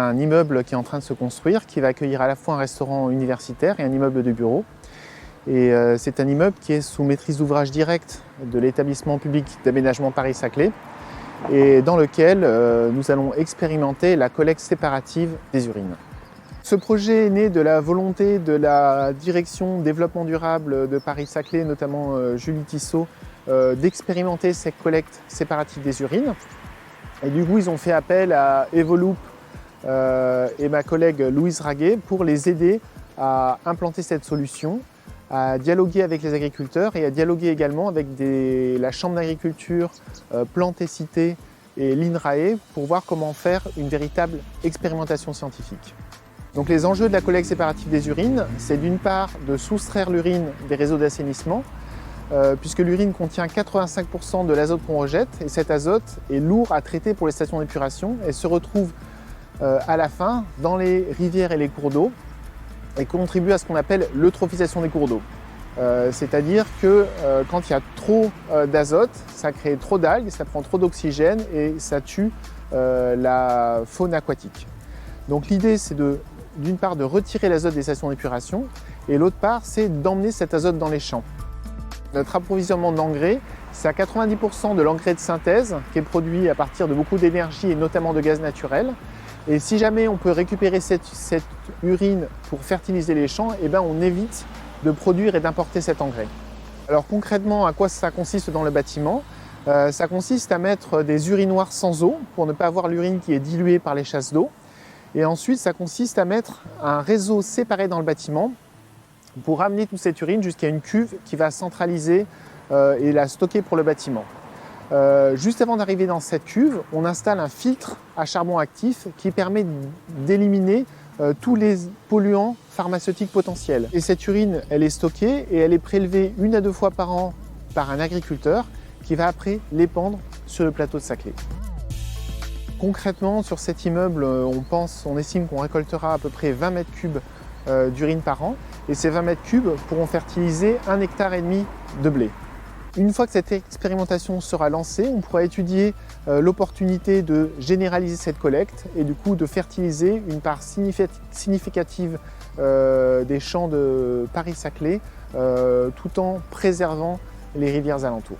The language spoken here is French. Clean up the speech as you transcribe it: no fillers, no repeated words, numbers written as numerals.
un immeuble qui est en train de se construire, qui va accueillir à la fois un restaurant universitaire et un immeuble de bureaux. Et c'est un immeuble qui est sous maîtrise d'ouvrage directe de l'établissement public d'aménagement Paris-Saclay et dans lequel nous allons expérimenter la collecte séparative des urines. Ce projet est né de la volonté de la direction développement durable de Paris-Saclay, notamment Julie Tissot, d'expérimenter cette collecte séparative des urines. Et du coup, ils ont fait appel à Evolup et ma collègue Louise Raguet pour les aider à implanter cette solution, à dialoguer avec les agriculteurs et à dialoguer également avec la Chambre d'agriculture, Plantes et Cités et l'INRAE pour voir comment faire une véritable expérimentation scientifique. Donc les enjeux de la collecte séparative des urines, c'est d'une part de soustraire l'urine des réseaux d'assainissement, puisque l'urine contient 85% de l'azote qu'on rejette, et cet azote est lourd à traiter pour les stations d'épuration et se retrouve à la fin dans les rivières et les cours d'eau et contribue à ce qu'on appelle l'eutrophisation des cours d'eau. C'est-à-dire que quand il y a trop d'azote, ça crée trop d'algues, ça prend trop d'oxygène et ça tue la faune aquatique. Donc l'idée c'est d'une part de retirer l'azote des stations d'épuration et l'autre part c'est d'emmener cet azote dans les champs. Notre approvisionnement d'engrais, c'est à 90% de l'engrais de synthèse qui est produit à partir de beaucoup d'énergie et notamment de gaz naturel. Et si jamais on peut récupérer cette urine pour fertiliser les champs, eh ben on évite de produire et d'importer cet engrais. Alors concrètement, à quoi ça consiste dans le bâtiment? Ça consiste à mettre des urinoirs sans eau pour ne pas avoir l'urine qui est diluée par les chasses d'eau. Et ensuite, ça consiste à mettre un réseau séparé dans le bâtiment pour amener toute cette urine jusqu'à une cuve qui va centraliser et la stocker pour le bâtiment. Juste avant d'arriver dans cette cuve, on installe un filtre à charbon actif qui permet d'éliminer tous les polluants pharmaceutiques potentiels. Et cette urine, elle est stockée et elle est prélevée 1 à 2 fois par an par un agriculteur qui va après l'épandre sur le plateau de Saclay. Concrètement, sur cet immeuble, on estime qu'on récoltera à peu près 20 mètres cubes d'urine par an et ces 20 mètres cubes pourront fertiliser 1,5 hectare de blé. Une fois que cette expérimentation sera lancée, on pourra étudier l'opportunité de généraliser cette collecte et du coup de fertiliser une part significative des champs de Paris-Saclay tout en préservant les rivières alentours.